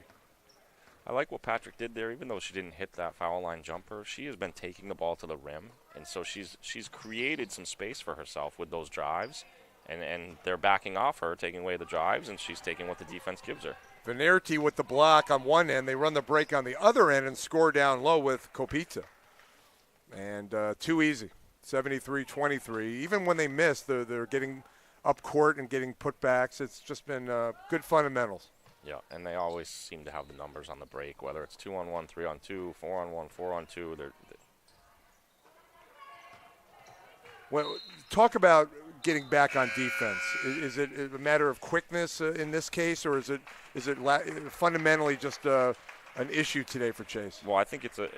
I like what Patrick did there. Even though she didn't hit that foul line jumper, she has been taking the ball to the rim, and so she's created some space for herself with those drives, and they're backing off her, taking away the drives, and she's taking what the defense gives her. Venerti with the block on one end. They run the break on the other end and score down low with Kopita. And too easy, 73-23. Even when they miss, they're getting up court and getting putbacks. It's just been good fundamentals. Yeah, and they always seem to have the numbers on the break, whether it's 2-on-1, 3-on-2, 4-on-1, 4-on-2. Well, talk about getting back on defense. Is it a matter of quickness in this case, or is it fundamentally just an issue today for Chase? Well, I think it's a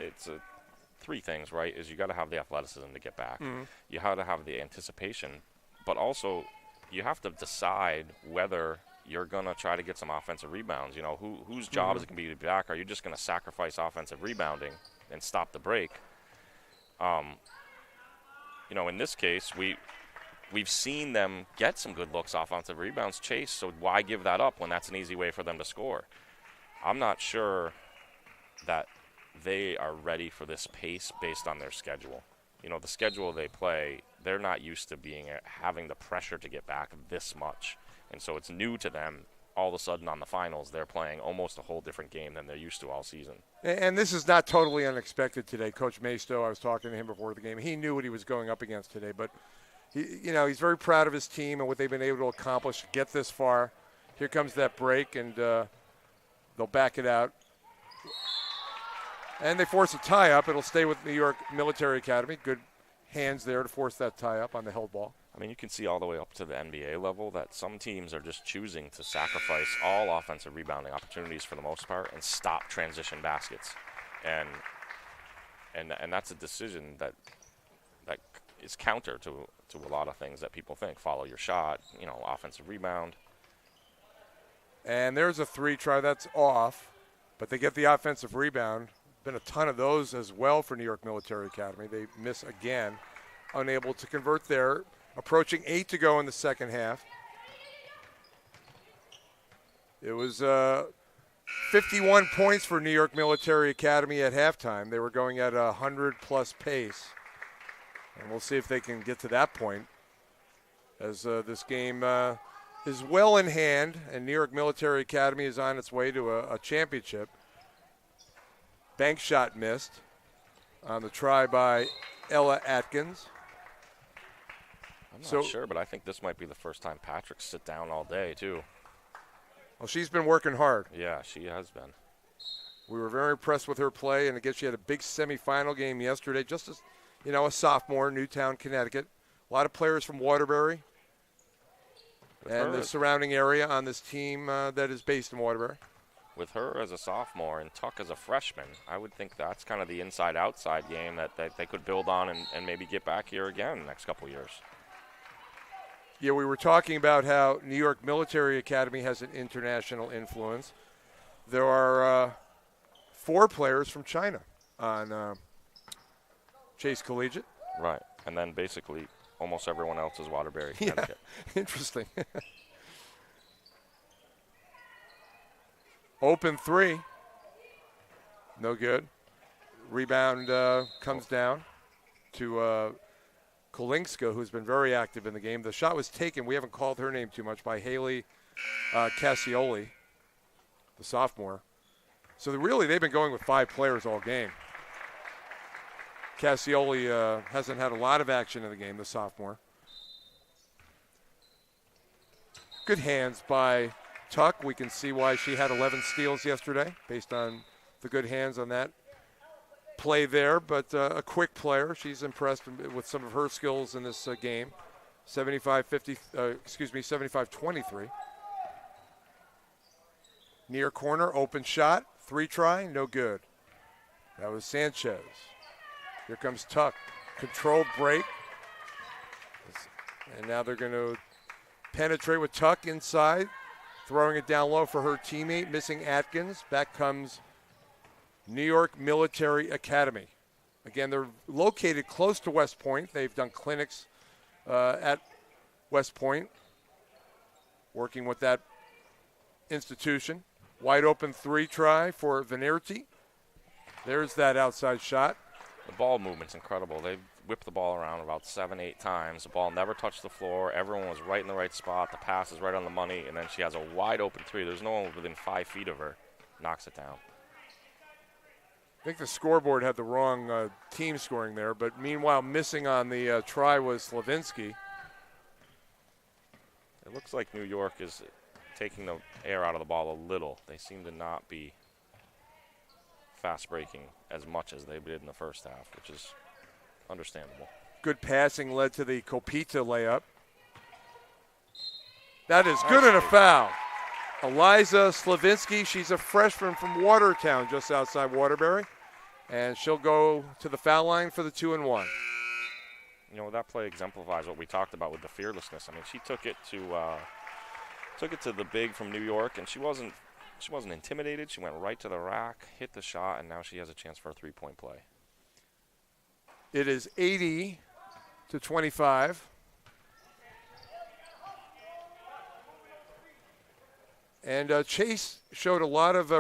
three things, right? Is you got to have the athleticism to get back. Mm-hmm. You have to have the anticipation, but also you have to decide whether you're going to try to get some offensive rebounds. You know, whose job is it going to be to be back? Are you just going to sacrifice offensive rebounding and stop the break? You know, in this case, we've seen them get some good looks offensive rebounds, Chase, so why give that up when that's an easy way for them to score? I'm not sure that they are ready for this pace based on their schedule. You know, the schedule they play, they're not used to having the pressure to get back this much. And so it's new to them. All of a sudden on the finals, they're playing almost a whole different game than they're used to all season. And this is not totally unexpected today. Coach Maisto, I was talking to him before the game. He knew what he was going up against today, but he's very proud of his team and what they've been able to accomplish to get this far. Here comes that break, and they'll back it out. And they force a tie-up. It'll stay with New York Military Academy. Good hands there to force that tie-up on the held ball. I mean, you can see all the way up to the NBA level that some teams are just choosing to sacrifice all offensive rebounding opportunities for the most part and stop transition baskets. And that's a decision that is counter to a lot of things that people think. Follow your shot, offensive rebound. And there's a three try. That's off, but they get the offensive rebound. Been a ton of those as well for New York Military Academy. They miss again, unable to convert there. Approaching 8 to go in the second half. It was 51 points for New York Military Academy at halftime. They were going at a 100-plus pace. And we'll see if they can get to that point as this game is well in hand, and New York Military Academy is on its way to a championship. Bank shot missed on the try by Ella Atkins. I'm not sure, but I think this might be the first time Patrick sit down all day, too. Well, she's been working hard. Yeah, she has been. We were very impressed with her play, and again, she had a big semifinal game yesterday, just as, a sophomore, Newtown, Connecticut. A lot of players from Waterbury and the surrounding area on this team that is based in Waterbury. With her as a sophomore and Tuck as a freshman, I would think that's kind of the inside-outside game that they could build on and maybe get back here again in the next couple years. Yeah, we were talking about how New York Military Academy has an international influence. There are 4 players from China on Chase Collegiate. Right, and then basically almost everyone else is Waterbury, Connecticut. Yeah, interesting. Open 3. No good. Rebound comes down to Kolinska, who's been very active in the game. The shot was taken, we haven't called her name too much, by Haley Cassioli, the sophomore. So they've been going with 5 players all game. Cassioli hasn't had a lot of action in the game, the sophomore. Good hands by Tuck. We can see why she had 11 steals yesterday based on the good hands on that play there, but a quick player. She's impressed with some of her skills in this game. 75-23. Near corner, open shot, 3 try, no good. That was Sanchez. Here comes Tuck. Controlled break. And now they're going to penetrate with Tuck inside, throwing it down low for her teammate, missing Atkins. Back comes New York Military Academy. Again, they're located close to West Point. They've done clinics at West Point, working with that institution. Wide open 3 try for Venerti. There's that outside shot. The ball movement's incredible. They whipped the ball around about 7, 8 times. The ball never touched the floor. Everyone was right in the right spot. The pass is right on the money, and then she has a wide open 3. There's no one within 5 feet of her. Knocks it down. I think the scoreboard had the wrong team scoring there, but meanwhile missing on the try was Slavinsky. It looks like New York is taking the air out of the ball a little. They seem to not be fast breaking as much as they did in the first half, which is understandable. Good passing led to the Kopita layup. That is good and a foul. Eliza Slavinsky, she's a freshman from Watertown, just outside Waterbury, and she'll go to the foul line for the 2-1. You know, that play exemplifies what we talked about with the fearlessness. I mean, she took it to the big from New York, and she wasn't intimidated. She went right to the rack, hit the shot, and now she has a chance for a 3-point play. It is 80-25. And Chase showed a lot of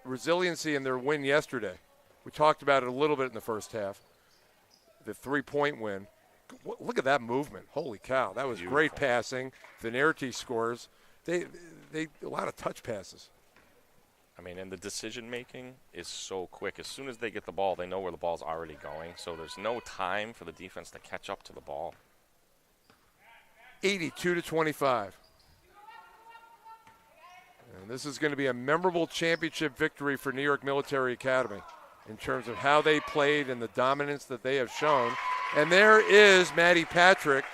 resiliency in their win yesterday. We talked about it a little bit in the first half, the 3-point win. Look at that movement. Holy cow. That was beautiful. Great passing. Venerti scores. They a lot of touch passes. I mean, and the decision-making is so quick. As soon as they get the ball, they know where the ball's already going, so there's no time for the defense to catch up to the ball. 82-25. And this is going to be a memorable championship victory for New York Military Academy in terms of how they played and the dominance that they have shown. And there is Maddie Patrick.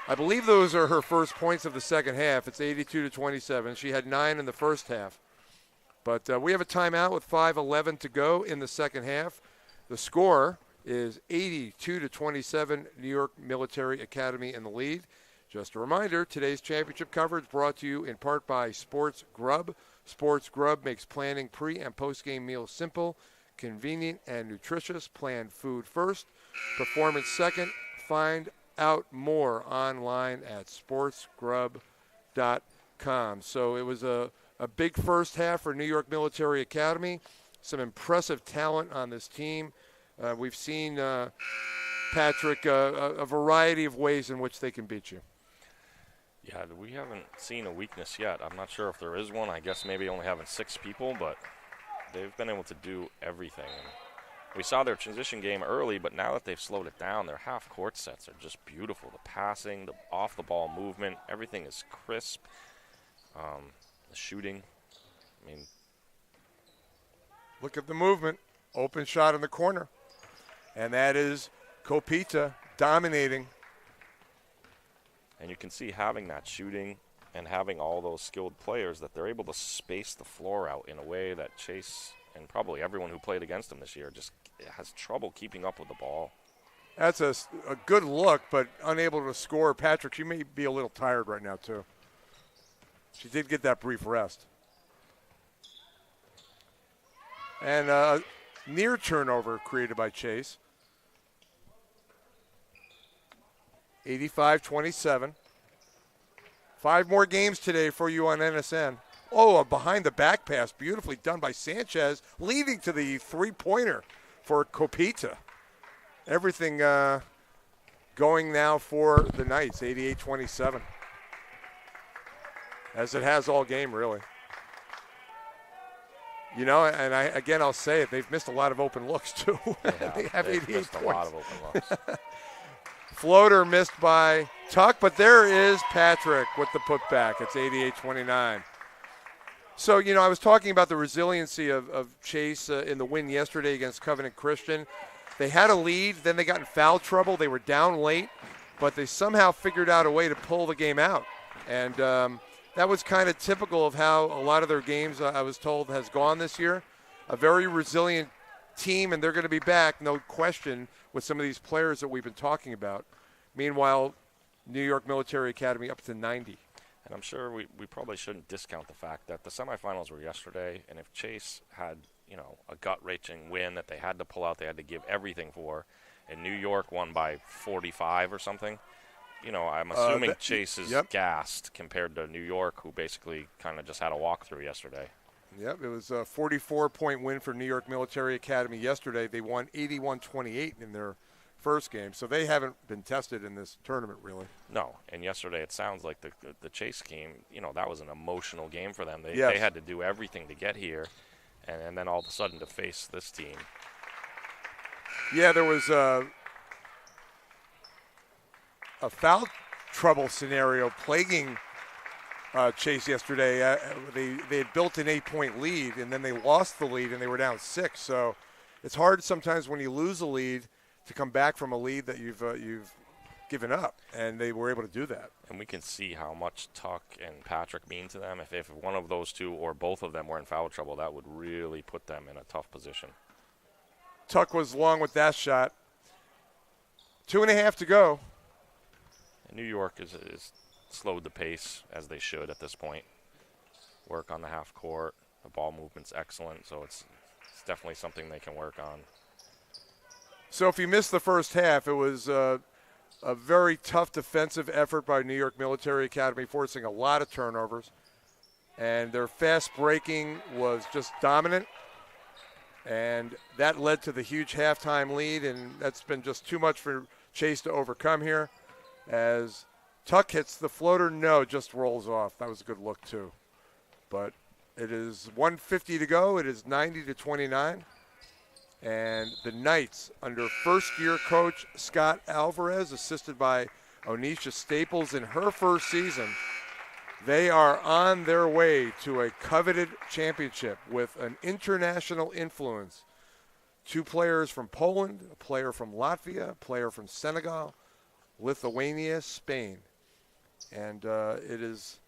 I believe those are her first points of the second half. It's 82-27. She had 9 in the first half. But we have a timeout with 5:11 to go in the second half. The score is 82-27, New York Military Academy in the lead. Just a reminder, today's championship coverage brought to you in part by Sports Grub. Sports Grub makes planning pre- and post-game meals simple, convenient, and nutritious. Plan food first, performance second. Find out more online at sportsgrub.com. So it was a big first half for New York Military Academy. Some impressive talent on this team. We've seen, Patrick, a variety of ways in which they can beat you. Yeah, we haven't seen a weakness yet. I'm not sure if there is one. I guess maybe only having 6 people, but they've been able to do everything. And we saw their transition game early, but now that they've slowed it down, their half-court sets are just beautiful. The passing, the off-the-ball movement, everything is crisp. The shooting, I mean. Look at the movement. Open shot in the corner. And that is Kopita dominating. And you can see having that shooting and having all those skilled players that they're able to space the floor out in a way that Chase and probably everyone who played against them this year just has trouble keeping up with the ball. That's a good look, but unable to score. Patrick, she may be a little tired right now, too. She did get that brief rest. And near turnover created by Chase. 85-27. 5 more games today for you on NSN. Oh, a behind-the-back pass, beautifully done by Sanchez, leading to the 3-pointer for Kopita. Everything going now for the Knights, 88-27. As it has all game, really. You know, and I'll say it, they've missed a lot of open looks, too. Yeah, they have 88 missed points. A lot of open looks. Floater missed by Tuck, but there is Patrick with the putback. It's 88-29. So, you know, I was talking about the resiliency of Chase in the win yesterday against Covenant Christian. They had a lead, then they got in foul trouble. They were down late, but they somehow figured out a way to pull the game out. And that was kind of typical of how a lot of their games, I was told, has gone this year. A very resilient team, and they're going to be back, no question, with some of these players that we've been talking about. Meanwhile, New York Military Academy up to 90. And I'm sure we probably shouldn't discount the fact that the semifinals were yesterday, and if Chase had, you know, a gut-wrenching win that they had to pull out, they had to give everything for, and New York won by 45 or something, you know, I'm assuming Chase is gassed compared to New York, who basically kind of just had a walkthrough yesterday. Yep, it was a 44-point win for New York Military Academy yesterday. They won 81-28 in their first game, so they haven't been tested in this tournament really. No, and yesterday it sounds like the Chase game, that was an emotional game for them. They Yes. had to do everything to get here, and then all of a sudden to face this team. Yeah, there was a foul trouble scenario plaguing Chase yesterday. They had built an 8-point lead, and then they lost the lead, and they were down 6. So it's hard sometimes when you lose a lead to come back from a lead that you've given up, and they were able to do that. And we can see how much Tuck and Patrick mean to them. If one of those two or both of them were in foul trouble, that would really put them in a tough position. Tuck was long with that shot. 2.5 to go. And New York is slowed the pace, as they should at this point. Work on the half court. The ball movement's excellent, so it's definitely something they can work on. So if you missed the first half, it was a very tough defensive effort by New York Military Academy, forcing a lot of turnovers. And their fast breaking was just dominant. And that led to the huge halftime lead, and that's been just too much for Chase to overcome here. As Tuck hits the floater, no, just rolls off. That was a good look, too. But it is 1:50 to go. It is 90-29. And the Knights, under first-year coach Scott Alvarez, assisted by Onisha Staples in her first season, they are on their way to a coveted championship with an international influence. 2 players from Poland, a player from Latvia, a player from Senegal, Lithuania, Spain. And it is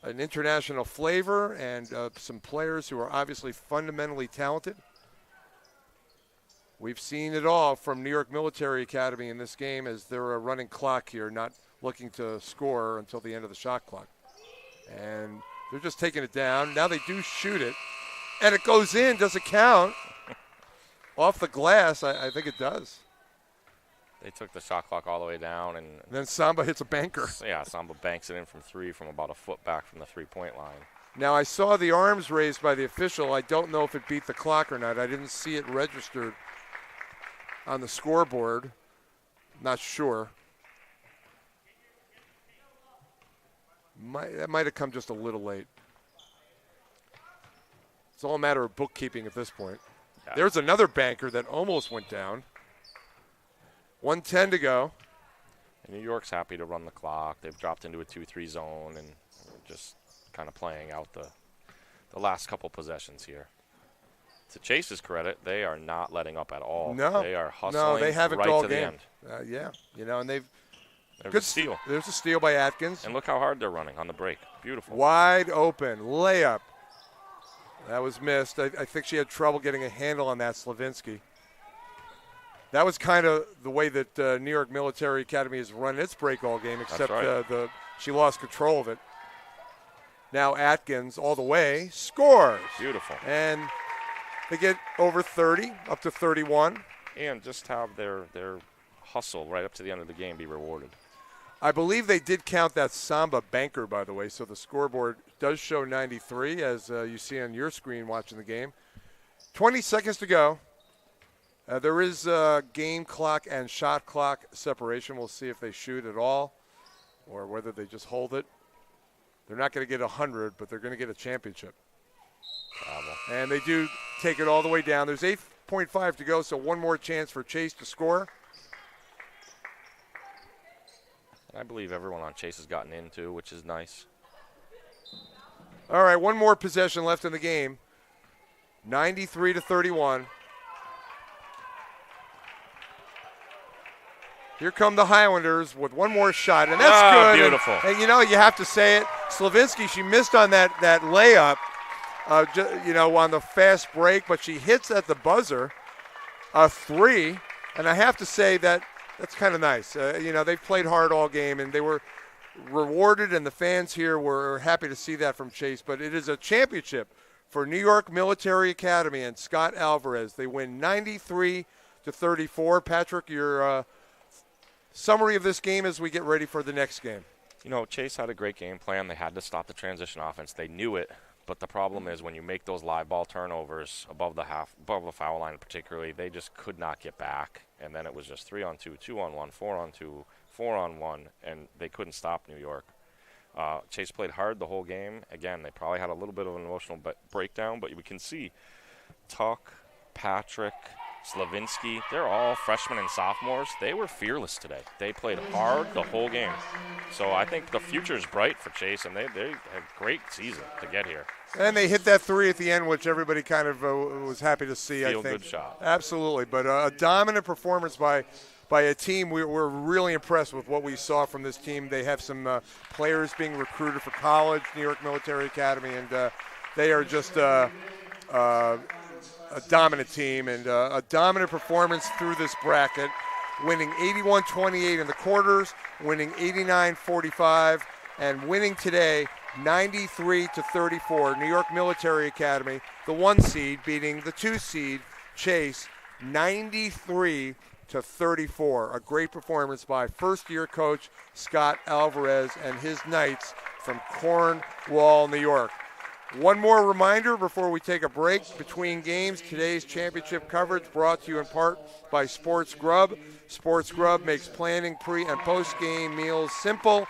an international flavor and some players who are obviously fundamentally talented. We've seen it all from New York Military Academy in this game as they're a running clock here, not looking to score until the end of the shot clock. And they're just taking it down. Now they do shoot it. And it goes in. Does it count? Off the glass, I think it does. They took the shot clock all the way down. And then Samba hits a banker. Yeah, Samba banks it in from 3 from about a foot back from the three-point line. Now, I saw the arms raised by the official. I don't know if it beat the clock or not. I didn't see it registered on the scoreboard. Not sure. That might have come just a little late. It's all a matter of bookkeeping at this point. Yeah. There's another banker that almost went down. 1:10 to go. And New York's happy to run the clock. They've dropped into a 2-3 zone and just kind of playing out the last couple possessions here. To Chase's credit, they are not letting up at all. No. They are hustling no, they haven't right all to the game. end. Yeah, and they've There's good a steal. There's a steal by Atkins. And look how hard they're running on the break. Beautiful. Wide open layup. That was missed. I think she had trouble getting a handle on that, Slavinsky. That was kind of the way that New York Military Academy has run its break all game, except right. She lost control of it. Now Atkins all the way scores. Beautiful. And they get over 30, up to 31. And just have their hustle right up to the end of the game be rewarded. I believe they did count that Samba banker, by the way, so the scoreboard does show 93, as you see on your screen watching the game. 20 seconds to go. There is game clock and shot clock separation. We'll see if they shoot at all or whether they just hold it. They're not going to get 100, but they're going to get a championship. Bravo. And they do take it all the way down. There's 8.5 to go, so one more chance for Chase to score. I believe everyone on Chase has gotten in, too, which is nice. All right, one more possession left in the game. 93-31. Here come the Highlanders with one more shot, and that's good. Beautiful. And you have to say it. Slavinsky, she missed on that layup, on the fast break, but she hits at the buzzer a 3, and I have to say that's kind of nice. They've played hard all game, and they were rewarded, and the fans here were happy to see that from Chase. But it is a championship for New York Military Academy and Scott Alvarez. They win 93-34. Patrick, your summary of this game as we get ready for the next game. Chase had a great game plan. They had to stop the transition offense. They knew it. But the problem is when you make those live ball turnovers above the foul line particularly, they just could not get back. And then it was just 3-on-2, 2-on-1, 4-on-2, 4-on-1, and they couldn't stop New York. Chase played hard the whole game. Again, they probably had a little bit of an emotional breakdown, but we can see Tuck, Patrick, Slavinsky, they're all freshmen and sophomores. They were fearless today. They played hard the whole game. So I think the future is bright for Chase, and they had a great season to get here. And they hit that three at the end, which everybody kind of was happy to see, I think. Feel-good shot. Absolutely. But a dominant performance by a team. We're really impressed with what we saw from this team. They have some players being recruited for college, New York Military Academy, and they are just a dominant team and a dominant performance through this bracket, winning 81-28 in the quarters, winning 89-45, and winning today 93-34. New York Military Academy, the 1 seed, beating the 2 seed, Chase, 93-34. A great performance by first-year coach Scott Alvarez and his Knights from Cornwall, New York. One more reminder before we take a break between games. Today's championship coverage brought to you in part by Sports Grub. Sports Grub makes planning pre- and post-game meals simple,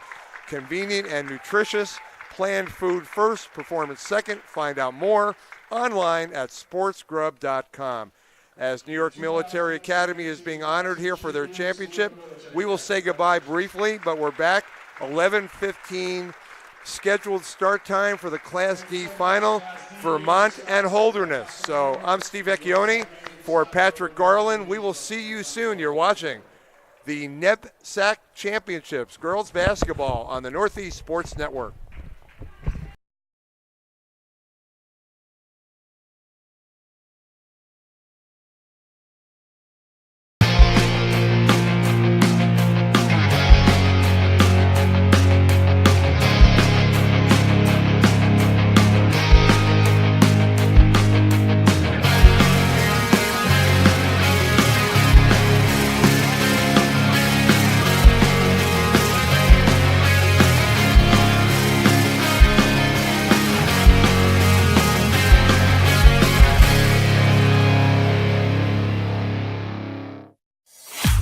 convenient, and nutritious. Planned food first, performance second. Find out more online at sportsgrub.com. As New York Military Academy is being honored here for their championship, we will say goodbye briefly, but we're back. 11:15 scheduled start time for the Class D final, Vermont and Holderness. So I'm Steve Vecchione for Patrick Garland. We will see you soon. You're watching the NEPSAC Championships, girls basketball on the Northeast Sports Network.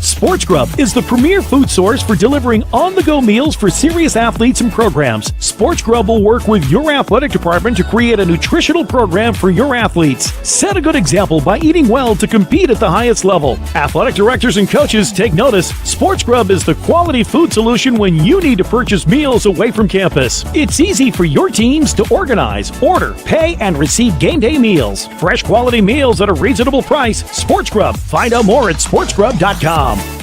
Sports Grub is the premier food source for delivering on-the-go meals for serious athletes and programs. Sports Grub will work with your athletic department to create a nutritional program for your athletes. Set a good example by eating well to compete at the highest level. Athletic directors and coaches take notice. Sports Grub is the quality food solution when you need to purchase meals away from campus. It's easy for your teams to organize, order, pay, and receive game day meals. Fresh quality meals at a reasonable price. Sports Grub. Find out more at sportsgrub.com.